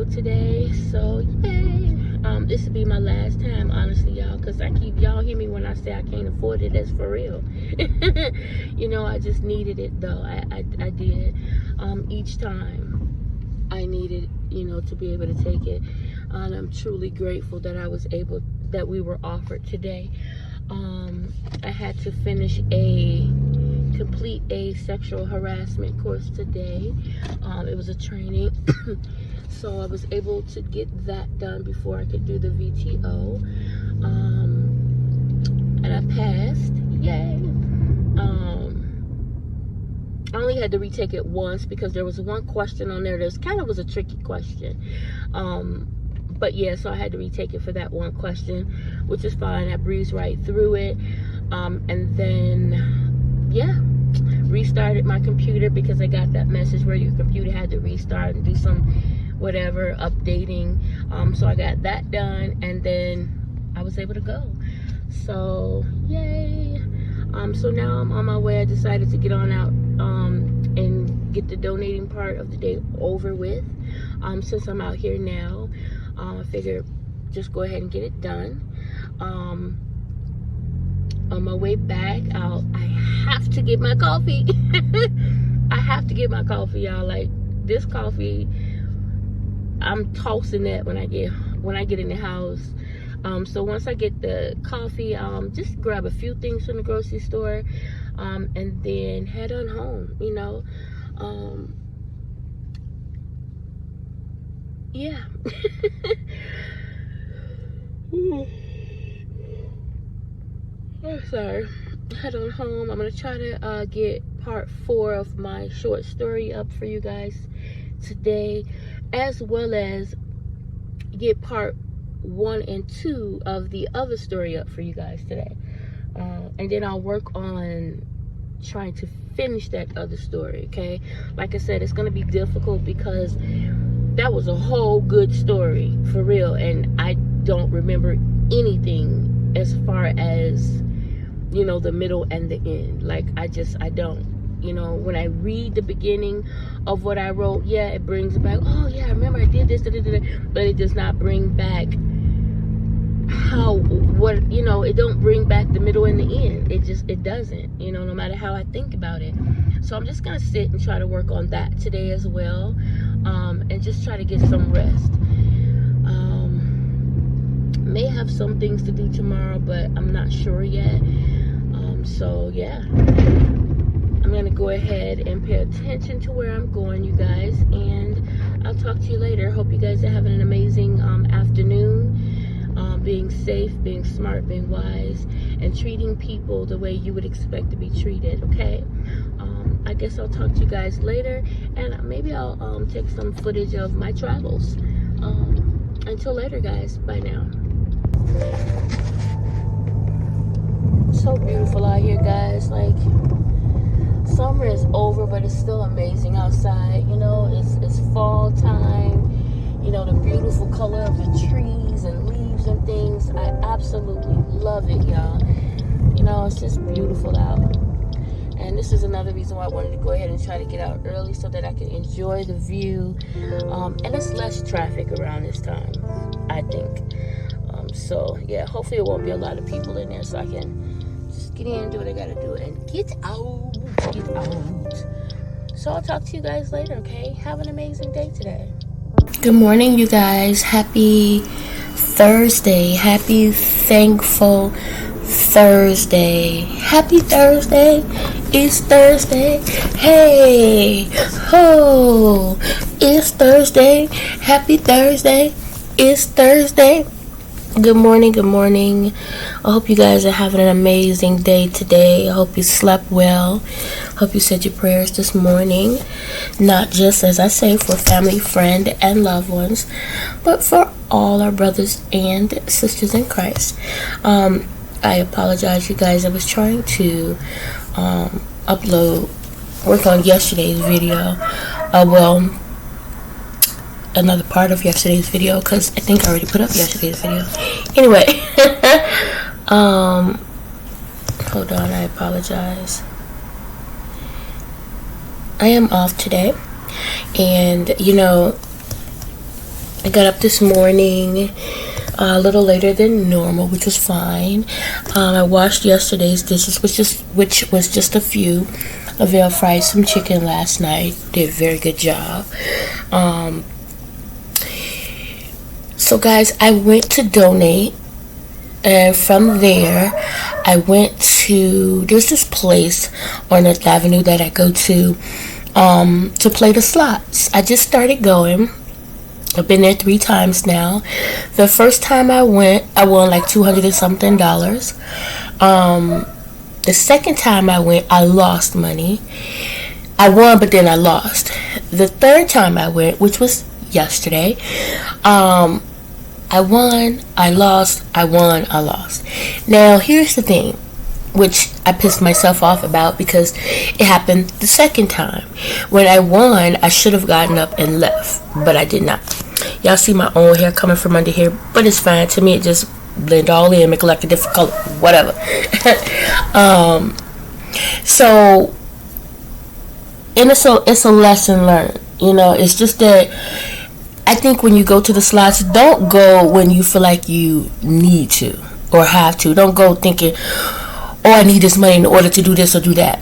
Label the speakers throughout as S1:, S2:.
S1: Today, so yay. This will be my last time, honestly, y'all, because y'all hear me when I say I can't afford it. That's for real. You know, I just needed it though. I did. Each time I needed, you know, to be able to take it, and I'm truly grateful that we were offered today. I had to complete a sexual harassment course today. It was a training. So I was able to get that done before I could do the VTO. And I passed. Yay. I only had to retake it once because there was one question on there that was a tricky question. But yeah, so I had to retake it for that one question, which is fine. I breezed right through it. And then, yeah, restarted my computer because I got that message where your computer had to restart and do some whatever updating. So I got that done, and then I was able to go. So yay. So now I'm on my way. I decided to get on out and get the donating part of the day over with. Since I'm out here now, I figured just go ahead and get it done. On my way back out, I have to get my coffee. I have to get my coffee, y'all. Like, this coffee, I'm tossing that when I get in the house. So once I get the coffee, just grab a few things from the grocery store, and then head on home, you know. Yeah. Oh, sorry. Head on home. I'm gonna try to get part 4 of my short story up for you guys today, as well as get part 1 and 2 of the other story up for you guys today. And then I'll work on trying to finish that other story, okay? Like I said, it's gonna be difficult because that was a whole good story, for real, and I don't remember anything as far as, you know, the middle and the end. Like, I don't. You know, when I read the beginning of what I wrote, yeah, it brings back, oh yeah, I remember I did this, but it does not bring back it don't bring back the middle and the end. It doesn't, you know, no matter how I think about it. So I'm just gonna sit and try to work on that today as well, and just try to get some rest. May have some things to do tomorrow, but I'm not sure yet. So yeah, I'm gonna go ahead and pay attention to where I'm going, you guys, and I'll talk to you later. Hope you guys are having an amazing afternoon, being safe, being smart, being wise, and treating people the way you would expect to be treated, okay? I guess I'll talk to you guys later, and maybe I'll take some footage of my travels. Until later, guys. Bye now. So beautiful out here, guys. Like, summer is over, but it's still amazing outside. You know, it's fall time. You know, the beautiful color of the trees and leaves and things. I absolutely love it, y'all. You know, it's just beautiful out. And this is another reason why I wanted to go ahead and try to get out early so that I can enjoy the view. And it's less traffic around this time, I think. So, yeah, hopefully it won't be a lot of people in there so I can just get in, do what I gotta do, and get out. So I'll talk to you guys later, okay? Have an amazing day today. Good morning, you guys. Happy Thursday. Happy, thankful Thursday. Happy Thursday. It's Thursday. Hey, ho. It's Thursday. Happy Thursday. It's Thursday. Good morning. Good morning. I hope you guys are having an amazing day today. I hope you slept well. Hope you said your prayers this morning. Not just, as I say, for family, friend, and loved ones, but for all our brothers and sisters in Christ. I apologize, you guys. I was trying to work on yesterday's video. Another part of yesterday's video, because I think I already put up yesterday's video. Anyway, hold on, I apologize. I am off today, and I got up this morning a little later than normal, which was fine. I washed yesterday's dishes, which was just a few. Lavelle fried some chicken last night. Did a very good job. So guys, I went to donate, and from there I went to, there's this place on 9th Avenue that I go to play the slots. I just started going. I've been there 3 times now. The first time I went, I won like $200 and something. The second time I went, I lost money. I won, but then I lost. The third time I went, which was yesterday, I won, I lost, I won, I lost. Now, here's the thing, which I pissed myself off about, because it happened the second time. When I won, I should have gotten up and left, but I did not. Y'all see my own hair coming from under here, but it's fine. To me, it just blend all in, make it like a different color, whatever. So, and it's a lesson learned. It's just that I think when you go to the slots, don't go when you feel like you need to or have to. Don't go thinking, oh, I need this money in order to do this or do that.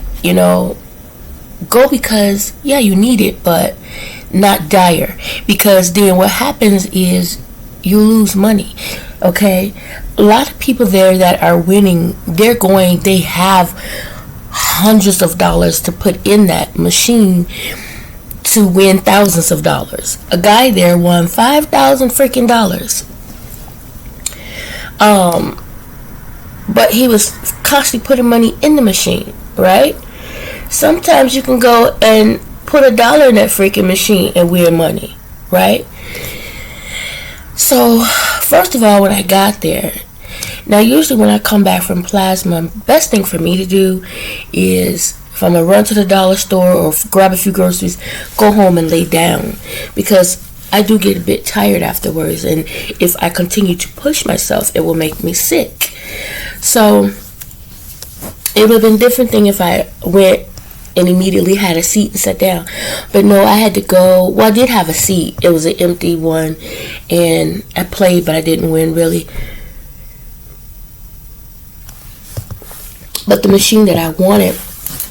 S1: Go because, yeah, you need it, but not dire. Because then what happens is you lose money, okay? A lot of people there that are winning, they have hundreds of dollars to put in that machine to win thousands of dollars. A guy there won $5,000 freaking dollars. But he was constantly putting money in the machine, right? Sometimes you can go and put $1 in that freaking machine and win money, right? So, first of all, when I got there, now usually when I come back from plasma, best thing for me to do is, if I'm going to run to the dollar store or grab a few groceries, go home and lay down, because I do get a bit tired afterwards, and if I continue to push myself, it will make me sick. So it would have been a different thing if I went and immediately had a seat and sat down. But no, I had to go. Well, I did have a seat. It was an empty one, and I played, but I didn't win really. But the machine that I wanted,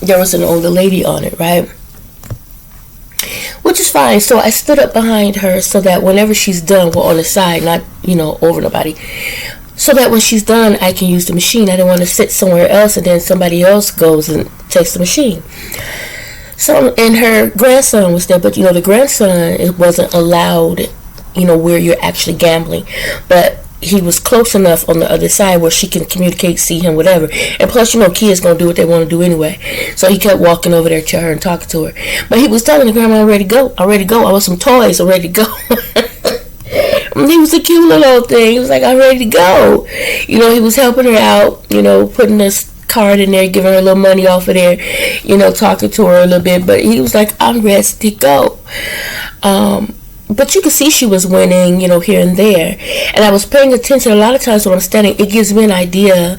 S1: there was an older lady on it, right? Which is fine. So I stood up behind her so that whenever she's done, we're on the side, not, over nobody. So that when she's done, I can use the machine. I didn't want to sit somewhere else and then somebody else goes and takes the machine. So, and her grandson was there, but the grandson, it wasn't allowed, where you're actually gambling. But he was close enough on the other side where she can communicate, see him, whatever. And plus, kids gonna do what they want to do anyway. So he kept walking over there to her and talking to her. But he was telling the grandma, I'm ready to go. I want some toys. I'm ready to go. He was a cute little old thing. He was like, I'm ready to go. He was helping her out, putting this card in there, giving her a little money off of there, talking to her a little bit. But he was like, I'm ready to go. But you could see she was winning, here and there. And I was paying attention. A lot of times when I'm standing, it gives me an idea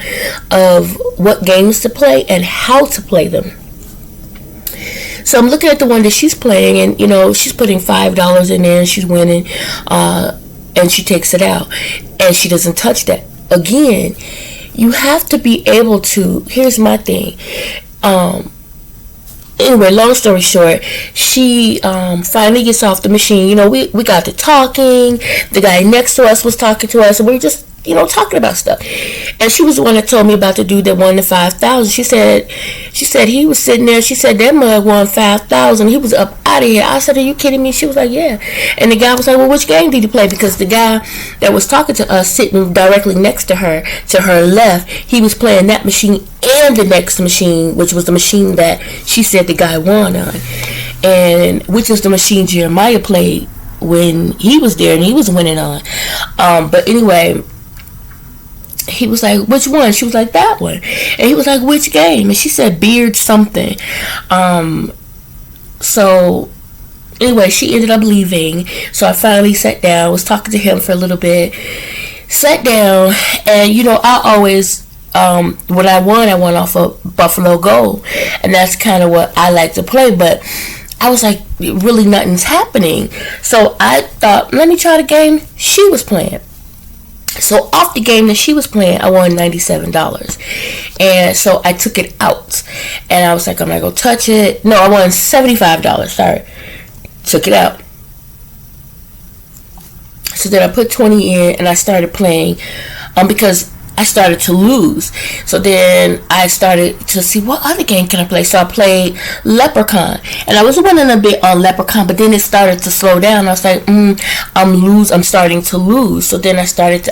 S1: of what games to play and how to play them. So I'm looking at the one that she's playing, and, she's putting $5 in there, and she's winning, and she takes it out. And she doesn't touch that. Again, you have to be able to, here's my thing. Anyway, long story short, she finally gets off the machine. We got to talking. The guy next to us was talking to us, and we were just talking about stuff. And she was the one that told me about the dude that won the 5,000. She said he was sitting there. She said that mug won 5,000. He was up out of here. I said, are you kidding me? She was like, yeah. And the guy was like, well, which game did you play? Because the guy that was talking to us, sitting directly next to her left, he was playing that machine and the next machine, which was the machine that she said the guy won on, and which was the machine Jeremiah played when he was there and he was winning on. But anyway, he was like, which one? She was like, that one. And he was like, which game? And she said Beard something. So anyway, she ended up leaving. So I finally sat down, was talking to him for a little bit, sat down, and I always when I won off of Buffalo Gold, and that's kind of what I like to play. But I was like, really nothing's happening. So I thought, let me try the game she was playing. So off the game that she was playing, I won $97. And so I took it out. And I was like, I'm not going to touch it. No, I won $75. Sorry. Took it out. So then I put 20 in and I started playing because I started to lose. So then I started to see what other game can I play. So I played Leprechaun, and I was winning a bit on Leprechaun, but then it started to slow down. I was like, I'm starting to lose. So then I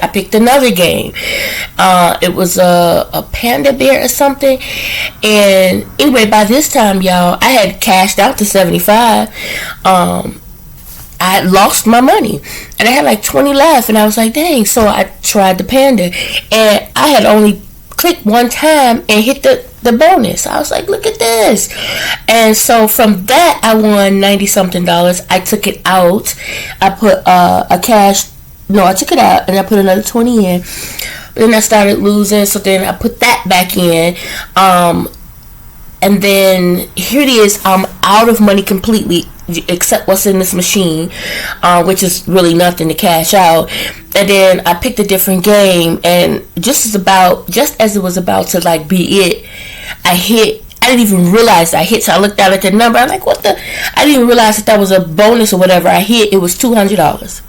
S1: picked another game. It was a Panda Bear or something. And anyway, by this time, y'all, I had cashed out to 75. I had lost my money, and I had like 20 left, and I was like, dang. So I tried the Panda, and I had only clicked one time and hit the bonus. I was like, look at this. And so from that, I won $90-something. I took it out. I put I took it out, and I put another 20 in. But then I started losing, so then I put that back in. And then here it is. I'm out of money completely, except what's in this machine, which is really nothing to cash out. And then I picked a different game, and just as it was about to like be it, I didn't even realize I hit. So I looked out at the number. I'm like, what the? I didn't even realize that was a bonus or whatever. I hit. It was $200.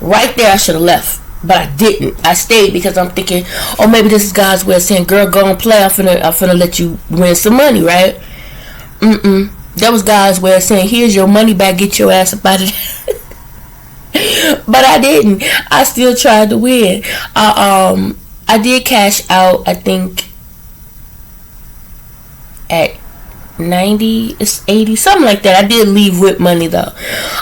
S1: Right there, I should have left. But I didn't. I stayed because I'm thinking, oh, maybe this is God's way of saying, girl, go and play. I'm finna let you win some money, right? That was God's way of saying, here's your money back, get your ass up out of there. But I didn't. I still tried to win. I did cash out, I think, at 90, it's 80, something like that. I did leave with money though,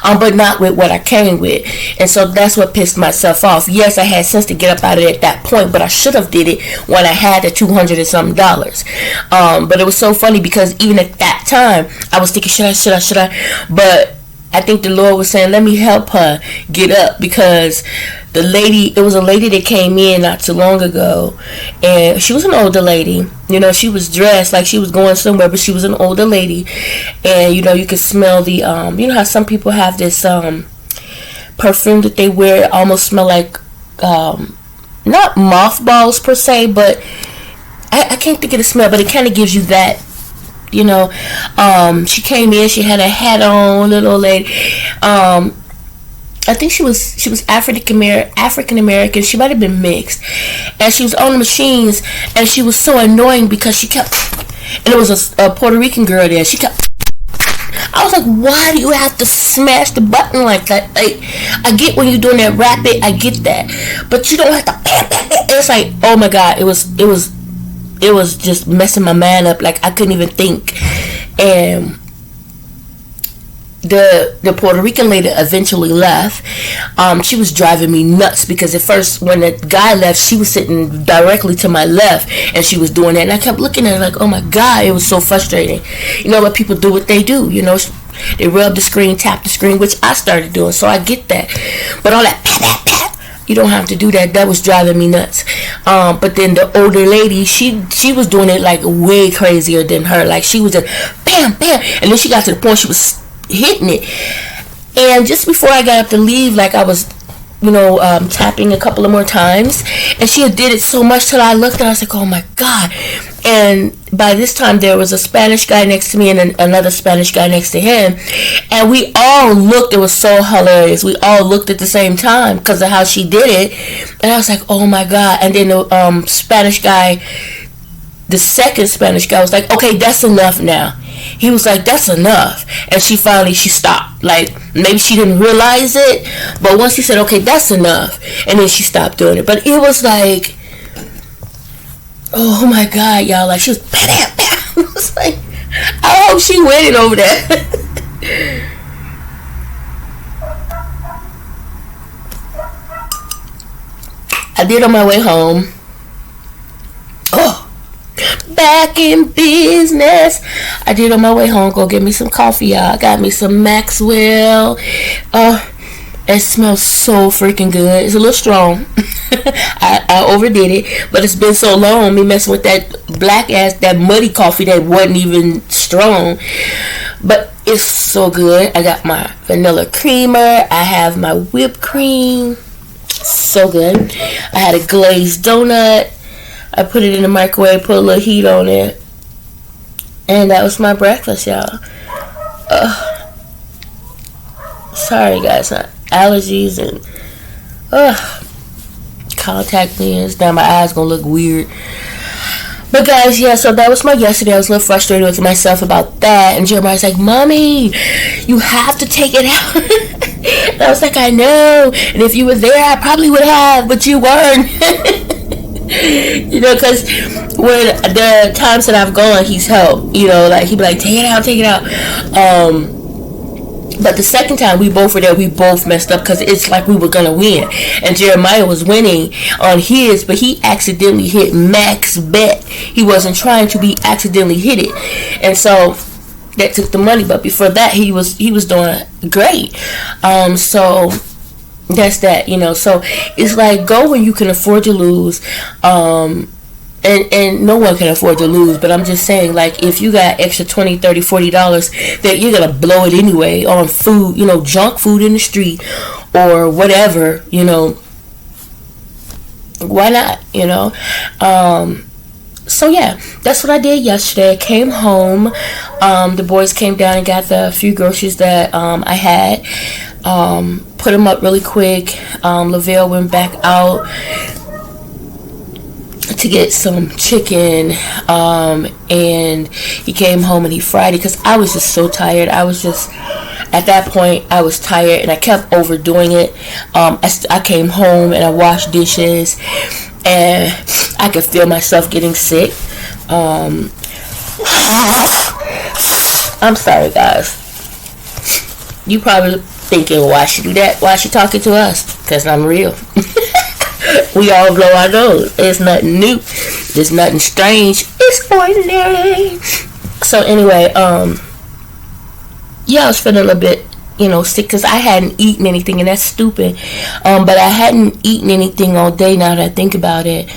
S1: but not with what I came with, and so that's what pissed myself off. Yes, I had sense to get up out of it at that point, but I should have did it when I had the $200 and something. But it was so funny because even at that time, I was thinking, should I? But I think the Lord was saying, let me help her get up, because it was a lady that came in not too long ago, and she was an older lady. She was dressed like she was going somewhere, but she was an older lady, and you could smell the how some people have this perfume that they wear. It almost smell like not mothballs per se, but I can't think of the smell, but it kind of gives you that. She came in, she had a hat on, little old lady. I think she was African American. She might have been mixed, and she was on the machines, and she was so annoying because she kept, and it was a Puerto Rican girl there. She kept. I was like, why do you have to smash the button like that? Like, I get when you're doing that rapid, I get that, but you don't have to. It's like, oh my God, it was just messing my mind up. Like, I couldn't even think. And the Puerto Rican lady eventually left. She was driving me nuts because at first when the guy left, she was sitting directly to my left and she was doing that, and I kept looking at her like, oh my God, it was so frustrating. But people do what they do. They rub the screen, tap the screen, which I started doing, so I get that. But all that you don't have to do that. That was driving me nuts. But then the older lady, she was doing it like way crazier than her. Like, she was just bam, bam, and then she got to the point she was hitting it. And just before I got up to leave, like, I was tapping a couple of more times, and she had did it so much till I looked and I was like, oh my God. And by this time, there was a Spanish guy next to me and another Spanish guy next to him. And we all looked. It was so hilarious. We all looked at the same time because of how she did it. And I was like, oh my God. And then the Spanish guy, the second Spanish guy was like, okay, that's enough now. He was like, that's enough. And she stopped. Like, maybe she didn't realize it. But once he said, okay, that's enough. And then she stopped doing it. But it was like, oh my God, y'all, like, she was bam, bam. I was like, I hope she winning over there. I did on my way home. Oh, back in business. I did on my way home. Go get me some coffee, y'all. Got me some Maxwell. It smells so freaking good. It's a little strong. I overdid it, but it's been so long me messing with that black ass, that muddy coffee that wasn't even strong, but it's so good. I got my vanilla creamer. I have my whipped cream. So good. I had a glazed donut. I put it in the microwave, put a little heat on it, and that was my breakfast, y'all. Sorry guys, allergies and contact lens. Now my eyes gonna look weird. But guys, yeah, so that was my yesterday. I was a little frustrated with myself about that. And Jeremiah's like, Mommy, you have to take it out. And I was like, I know. And if you were there, I probably would have, but you weren't. You know, because when the times that I've gone, he's helped. You know, like, he'd be like, take it out. But the second time we both were there, we both messed up because it's like we were going to win. And Jeremiah was winning on his, but he accidentally hit max bet. He wasn't trying to, be accidentally hit it. And so that took the money. But before that, he was doing great. So that's that, you know. So it's like, go when you can afford to lose. And no one can afford to lose, but I'm just saying, like, if you got extra $20, $30, $40, that you're gonna blow it anyway on food, you know, junk food in the street or whatever, you know, why not, you know? So yeah, that's what I did yesterday. I came home. The boys came down and got the few groceries that I had. Put them up really quick. Lavelle went back out to get some chicken, and he came home and he fried it because I was just so tired. I was just, at that point, I was tired and I kept overdoing it. I came home and I washed dishes and I could feel myself getting sick. I'm sorry, guys. You probably thinking, why she do that? Why she talking to us? Because I'm real. We all blow our nose. It's nothing new. There's nothing strange. It's ordinary. So anyway, yeah, I was feeling a little bit, you know, sick because I hadn't eaten anything, and that's stupid. But I hadn't eaten anything all day now that I think about it.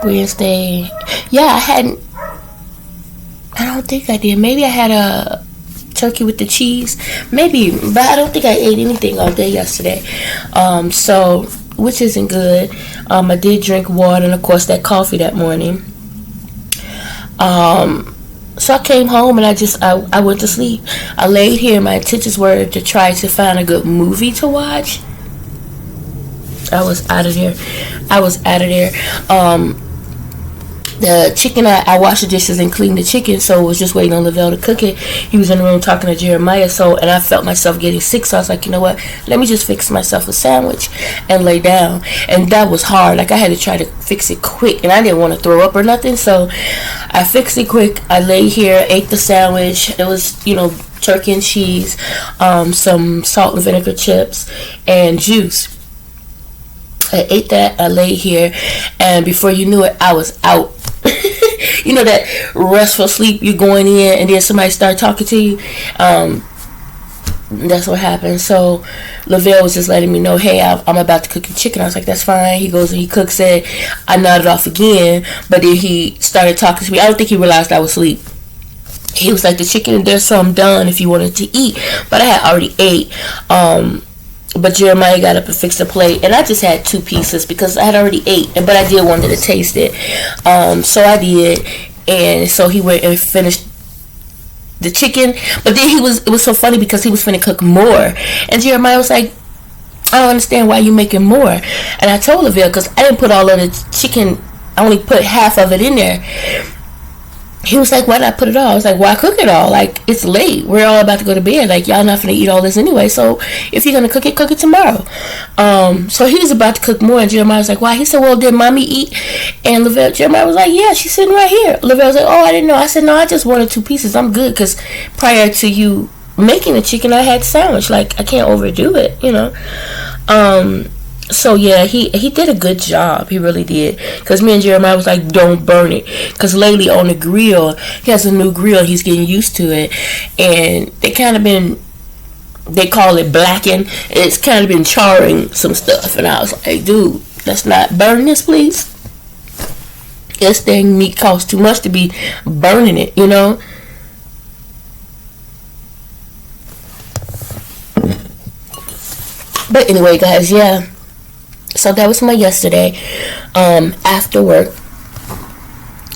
S1: Wednesday. Yeah, I don't think I did. Maybe I had a turkey with the cheese, maybe, but I don't think I ate anything all day yesterday, so, which isn't good. I did drink water and of course that coffee that morning. So I came home and I went to sleep. I laid here. My intentions were to try to find a good movie to watch. I was out of there. The chicken, I washed the dishes and cleaned the chicken, so I was just waiting on Lavelle to cook it. He was in the room talking to Jeremiah, and I felt myself getting sick, so I was like, you know what, let me just fix myself a sandwich and lay down. And that was hard. Like, I had to try to fix it quick, and I didn't want to throw up or nothing, so I fixed it quick. I lay here, ate the sandwich. It was, you know, turkey and cheese, some salt and vinegar chips, and juice. I ate that, I laid here, and before you knew it, I was out. You know that restful sleep, you're going in and then somebody start talking to you. That's what happened. So Lavelle was just letting me know, hey, I'm about to cook the chicken. I was like, that's fine. He goes and he cooks it. I nodded off again, but then he started talking to me. I don't think he realized I was asleep. He was like, the chicken, there's some done if you wanted to eat, but I had already ate. But Jeremiah got up and fixed the plate, and I just had 2 pieces because I had already ate, but I did want to taste it. So I did, and so he went and finished the chicken. But then it was so funny because he was finna cook more, and Jeremiah was like, I don't understand why you making more. And I told Lavelle, because I didn't put all of the chicken, I only put half of it in there. He was like, why not put it all? I was like, why cook it all? Like, it's late. We're all about to go to bed. Like, y'all not finna eat all this anyway. So, if you're gonna cook it tomorrow. So he was about to cook more, and Jeremiah was like, why? He said, well, did mommy eat? And Jeremiah was like, yeah, she's sitting right here. Lavelle was like, oh, I didn't know. I said, no, I just wanted 2 pieces. I'm good, because prior to you making the chicken, I had sandwich. Like, I can't overdo it, you know. So yeah, he did a good job. He really did. Because me and Jeremiah was like, don't burn it. Because lately on the grill, he has a new grill. He's getting used to it. And they kind of been, they call it blacking. It's kind of been charring some stuff. And I was like, dude, let's not burn this, please. This thing meat costs too much to be burning it, you know. But anyway, guys, yeah. So that was my yesterday. After work,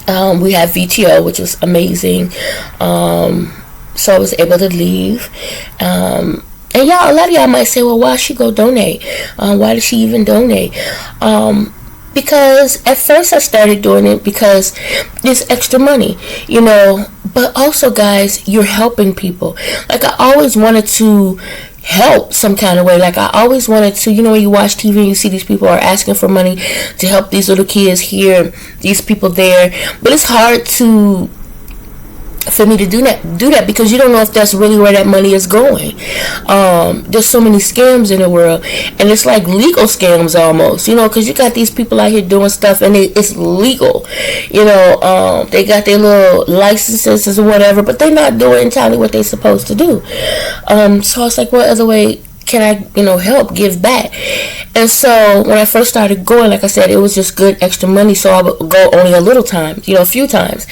S1: we had VTO, which was amazing. So I was able to leave. And y'all, a lot of y'all might say, well, why she go donate? Why did she even donate? Because at first I started doing it because it's extra money, you know. But also, guys, you're helping people. Like, I always wanted to help some kind of way. Like, I always wanted to, you know, when you watch TV and you see these people are asking for money to help these little kids here, these people there. But it's hard for me to do that because you don't know if that's really where that money is going. There's so many scams in the world, and it's like legal scams almost, you know, because you got these people out here doing stuff and it's legal, you know. They got their little licenses or whatever, but they're not doing entirely what they're supposed to do. So I was like, what other way can I, you know, help, give back? And so when I first started going, like I said, it was just good extra money, so I would go only a little time, you know, a few times.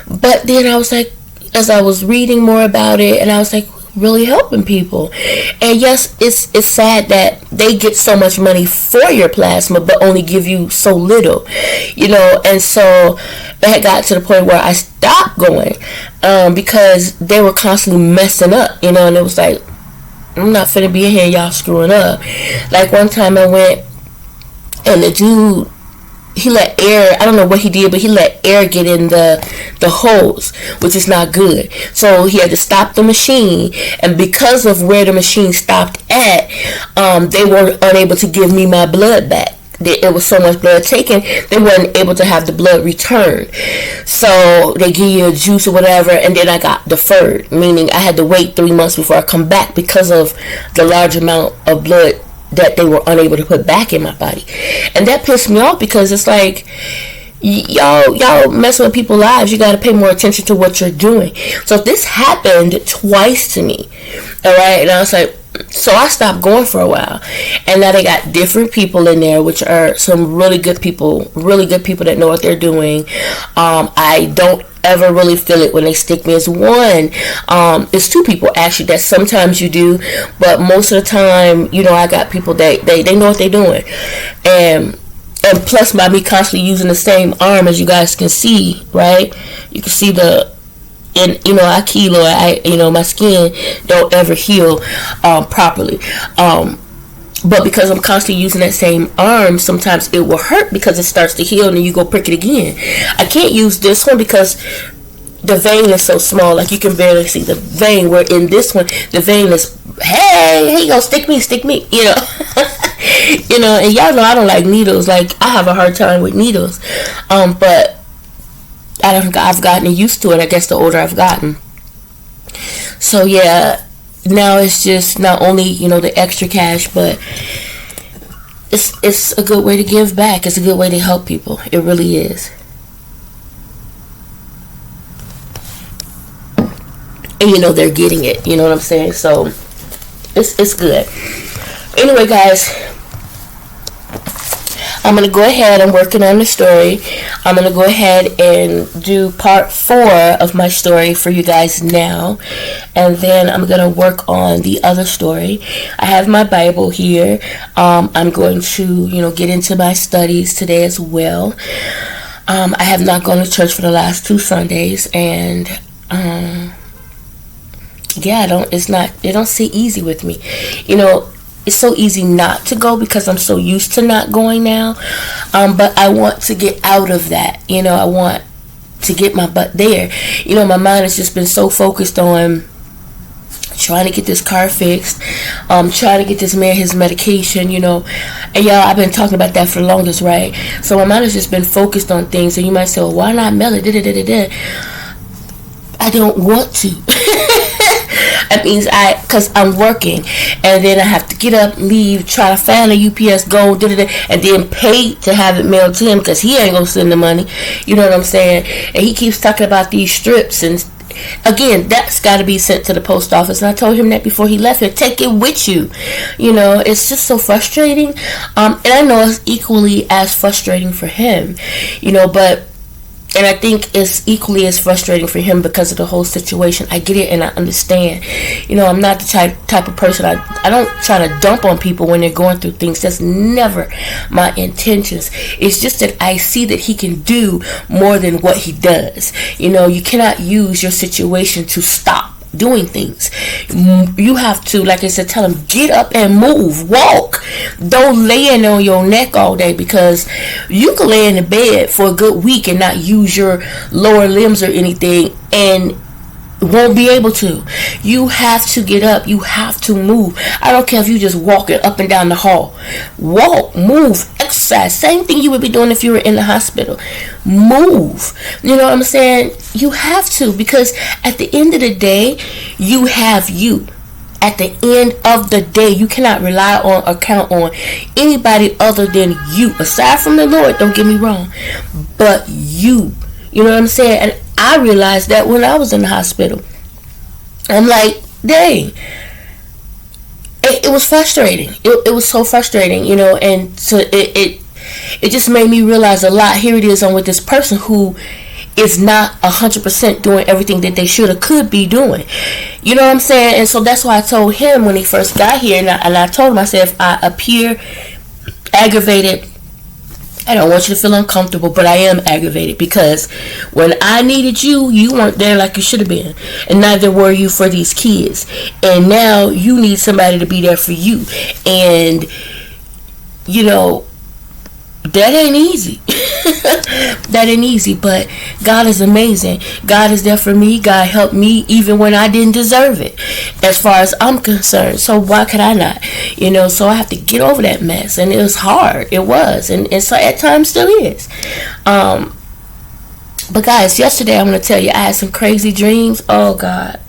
S1: But then I was like, as I was reading more about it, and I was like, really helping people. And yes, it's sad that they get so much money for your plasma but only give you so little, you know. And so it had got to the point where I stopped going because they were constantly messing up, you know. And it was like, I'm not finna be in here, y'all screwing up. Like, one time I went, and the dude, he let air, I don't know what he did, but he let air get in the hose, which is not good. So he had to stop the machine, and because of where the machine stopped at, they were unable to give me my blood back. It was so much blood taken, they weren't able to have the blood returned. So they give you a juice or whatever, and then I got deferred, meaning I had to wait 3 months before I come back because of the large amount of blood that they were unable to put back in my body. And that pissed me off because it's like, y'all messing with people's lives. You got to pay more attention to what you're doing. So this happened twice to me, all right? And I was like, so I stopped going for a while, and now they got different people in there, which are some really good people that know what they're doing. I don't ever really feel it when they stick me as one. It's 2 people actually that sometimes you do, but most of the time, you know, I got people that they know what they're doing. And plus, by me constantly using the same arm, as you guys can see, right? You can see and you know, I keloid, you know, my skin don't ever heal properly. But because I'm constantly using that same arm, sometimes it will hurt because it starts to heal and then you go prick it again. I can't use this one because the vein is so small, like you can barely see the vein, where in this one, the vein is, hey, here you go, stick me, you know. You know, and y'all know I don't like needles. Like, I have a hard time with needles. But I've gotten used to it, I guess, the older I've gotten. So yeah, now it's just not only, you know, the extra cash, but it's a good way to give back. It's a good way to help people. It really is. And you know, they're getting it. You know what I'm saying? So it's good. Anyway, guys, I'm going to go ahead. I'm working on the story. I'm going to go ahead and do part 4 of my story for you guys now. And then I'm going to work on the other story. I have my Bible here. I'm going to, get into my studies today as well. I have not gone to church for the last 2 Sundays. And, it don't sit easy with me. It's so easy not to go because I'm so used to not going now. But I want to get out of that. I want to get my butt there. My mind has just been so focused on trying to get this car fixed, trying to get this man his medication, and y'all, I've been talking about that for the longest, right? So my mind has just been focused on things, and you might say, well, why not mail it? I don't want to. That means because I'm working, and then I have to get up, leave, try to find a UPS, go, and then pay to have it mailed to him because he ain't gonna send the money. You know what I'm saying? And he keeps talking about these strips, and again, that's got to be sent to the post office. And I told him that before he left here. Take it with you. It's just so frustrating. And I know it's equally as frustrating for him. And I think it's equally as frustrating for him because of the whole situation. I get it and I understand. I'm not the type of person. I don't try to dump on people when they're going through things. That's never my intentions. It's just that I see that he can do more than what he does. You cannot use your situation to stop doing things. You have to, like I said, tell him, get up and move, walk. Don't lay in on your neck all day, because you can lay in the bed for a good week and not use your lower limbs or anything and won't be able to. You have to get up. You have to move. I don't care if you just walking up and down the hall. Walk, move, exercise. Same thing you would be doing if you were in the hospital. Move. You know what I'm saying? You have to, because at the end of the day, you have you. At the end of the day, you cannot rely on or count on anybody other than you. Aside from the Lord, don't get me wrong. But you. You know what I'm saying? And I realized that when I was in the hospital. I'm like, dang. It was frustrating. It was so frustrating, and so it just made me realize a lot. Here it is, I'm with this person who is not 100% doing everything that they should or could be doing. You know what I'm saying? And so that's why I told him when he first got here, and I told him, I said, if I appear aggravated, I don't want you to feel uncomfortable, but I am aggravated because when I needed you, you weren't there like you should have been. And neither were you for these kids. And now you need somebody to be there for you. And, that ain't easy. That ain't easy, but God is amazing. God is there for me. God helped me even when I didn't deserve it, as far as I'm concerned. So why could I not? So I have to get over that mess, and it was hard. It was, and so at times still is. But guys, yesterday I'm gonna tell you, I had some crazy dreams. Oh God.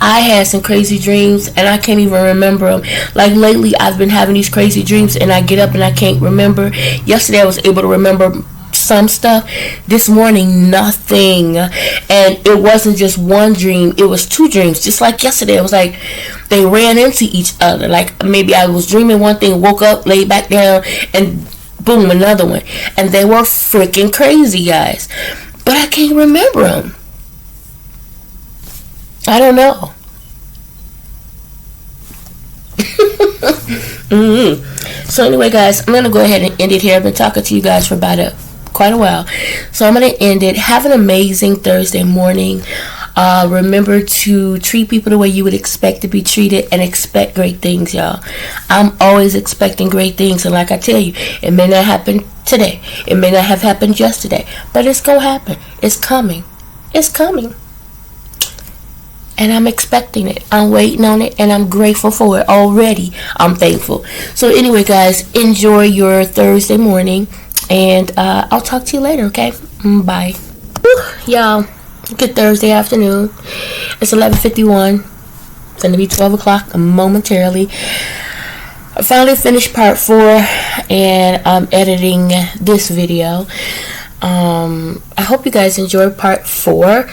S1: I had some crazy dreams and I can't even remember them. Like lately I've been having these crazy dreams and I get up and I can't remember. Yesterday I was able to remember some stuff. This morning, nothing. And it wasn't just one dream, it was 2 dreams. Just like yesterday, it was like they ran into each other. Like maybe I was dreaming one thing, woke up, laid back down, and boom, another one. And they were freaking crazy, guys. But I can't remember them. I don't know. So anyway, guys, I'm going to go ahead and end it here. I've been talking to you guys for quite a while. So I'm going to end it. Have an amazing Thursday morning. Remember to treat people the way you would expect to be treated and expect great things, y'all. I'm always expecting great things. And like I tell you, it may not happen today. It may not have happened yesterday. But it's going to happen. It's coming. It's coming. And I'm expecting it. I'm waiting on it. And I'm grateful for it already. I'm thankful. So anyway, guys, enjoy your Thursday morning. And I'll talk to you later, okay? Bye. Whew, y'all, good Thursday afternoon. It's 11:51. It's going to be 12 o'clock momentarily. I finally finished part 4. And I'm editing this video. I hope you guys enjoyed part 4.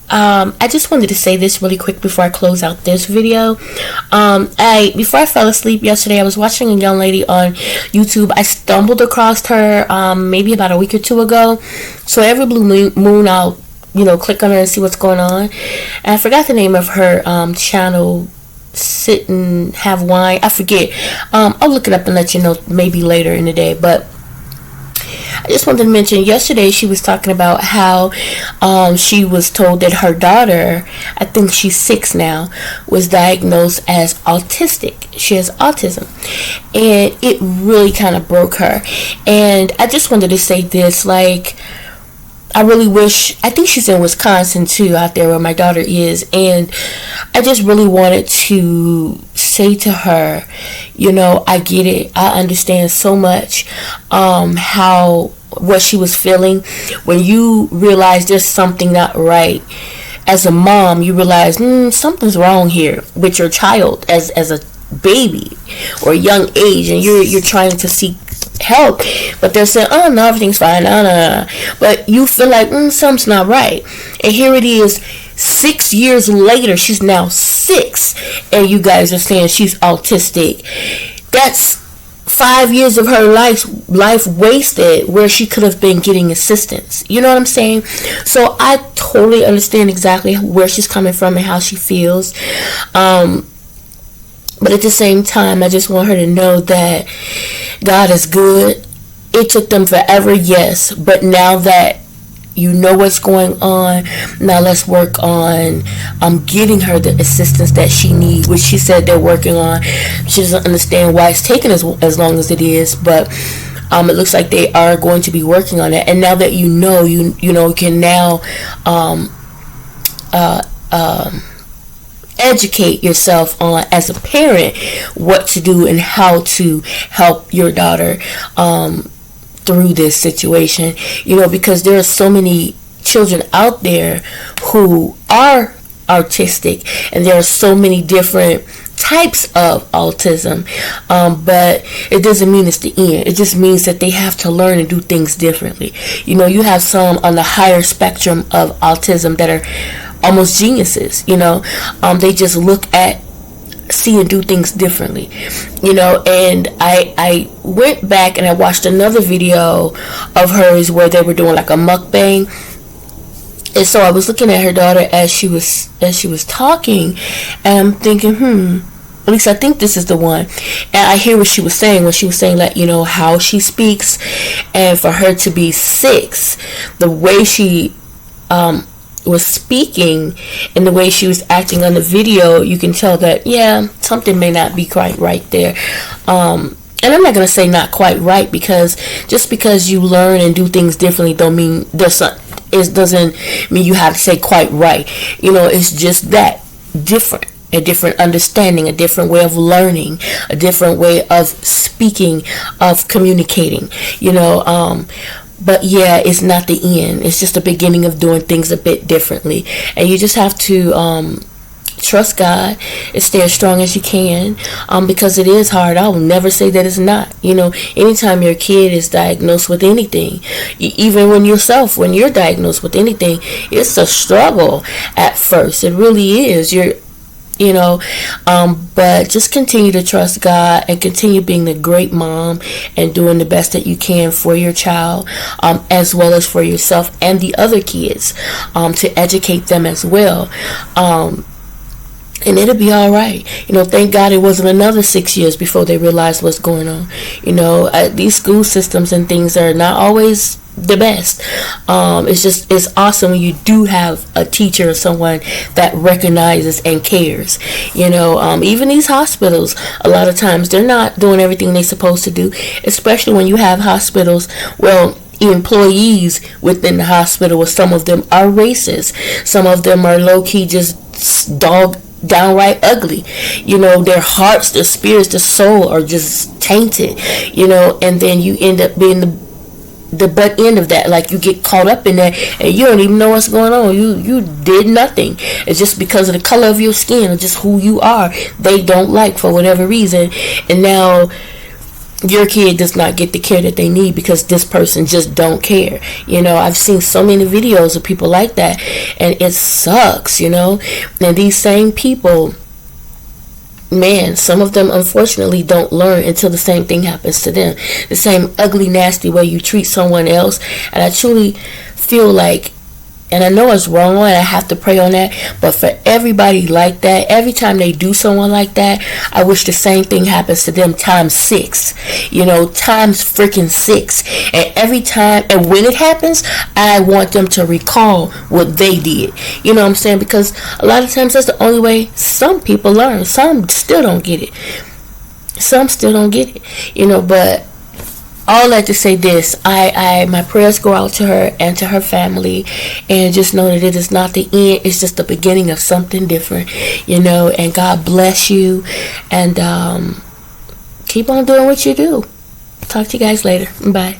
S1: I just wanted to say this really quick before I close out this video. Before I fell asleep yesterday, I was watching a young lady on YouTube. I stumbled across her maybe about a week or two ago. So every blue moon, I'll click on her and see what's going on. And I forgot the name of her channel. Sit and Have Wine. I forget. I'll look it up and let you know maybe later in the day. But I just wanted to mention, yesterday she was talking about how she was told that her daughter, I think she's 6 now, was diagnosed as autistic. She has autism. And it really kind of broke her. And I just wanted to say this, like, I really wish, I think she's in Wisconsin too, out there where my daughter is, and I just really wanted to say to her, I get it. I understand so much what she was feeling. When you realize there's something not right, as a mom, you realize something's wrong here with your child as a baby or a young age, and you're trying to seek help, but they're saying, oh no, everything's fine, no. But you feel like something's not right, and here it is 6 years later. She's now 6, and you guys are saying she's autistic. That's 5 years of her life wasted, where she could have been getting assistance. You know what I'm saying? So I totally understand exactly where she's coming from and how she feels. But at the same time, I just want her to know that God is good. It took them forever, yes. But now that you know what's going on, now let's work on getting her the assistance that she needs, which she said they're working on. She doesn't understand why it's taking as long as it is, but it looks like they are going to be working on it. And now that you can now educate yourself on, as a parent, what to do and how to help your daughter through this situation, because there are so many children out there who are autistic, and there are so many different types of autism, but it doesn't mean it's the end. It just means that they have to learn and do things differently. You have some on the higher spectrum of autism that are almost geniuses. They just look at, see, and do things differently. And I went back and I watched another video of hers where they were doing like a mukbang. And so I was looking at her daughter as she was talking, and I'm thinking, at least I think this is the one. And I hear what she was saying when she was saying that, how she speaks, and for her to be 6, the way she was speaking and the way she was acting on the video, you can tell that, something may not be quite right there. And I'm not going to say not quite right, because just because you learn and do things differently doesn't mean you have to say quite right. It's just that different. A different understanding, a different way of learning, a different way of speaking, of communicating, But it's not the end. It's just the beginning of doing things a bit differently. And you just have to trust God and stay as strong as you can, because it is hard. I will never say that it's not. Anytime your kid is diagnosed with anything, even when you're diagnosed with anything, it's a struggle at first. It really is. But just continue to trust God and continue being the great mom and doing the best that you can for your child, as well as for yourself and the other kids, to educate them as well. And it'll be all right. Thank God it wasn't another 6 years before they realized what's going on. These school systems and things are not always the best. It's awesome when you do have a teacher or someone that recognizes and cares. Even these hospitals, a lot of times they're not doing everything they're supposed to do, especially when you have hospitals, employees within the hospital, where some of them are racist, some of them are low-key just downright ugly. Their hearts, their spirits, their soul are just tainted, and then you end up being the butt end of that. Like, you get caught up in that and you don't even know what's going on. You did nothing. It's just because of the color of your skin or just who you are, they don't like for whatever reason. And now your kid does not get the care that they need because this person just don't care. You know, I've seen so many videos of people like that, and it sucks, you know. And these same people, man, some of them unfortunately don't learn until the same thing happens to them. The same ugly, nasty way you treat someone else. And I truly feel like, and I know it's wrong, and I have to pray on that, but for everybody like that, every time they do someone like that, I wish the same thing happens to them times 6, you know, times freaking 6. And every time, and when it happens, I want them to recall what they did, you know what I'm saying, because a lot of times that's the only way some people learn. Some still don't get it, you know. But all that to say this, my prayers go out to her and to her family, and just know that it is not the end, it's just the beginning of something different, you know. And God bless you, and keep on doing what you do. Talk to you guys later. Bye.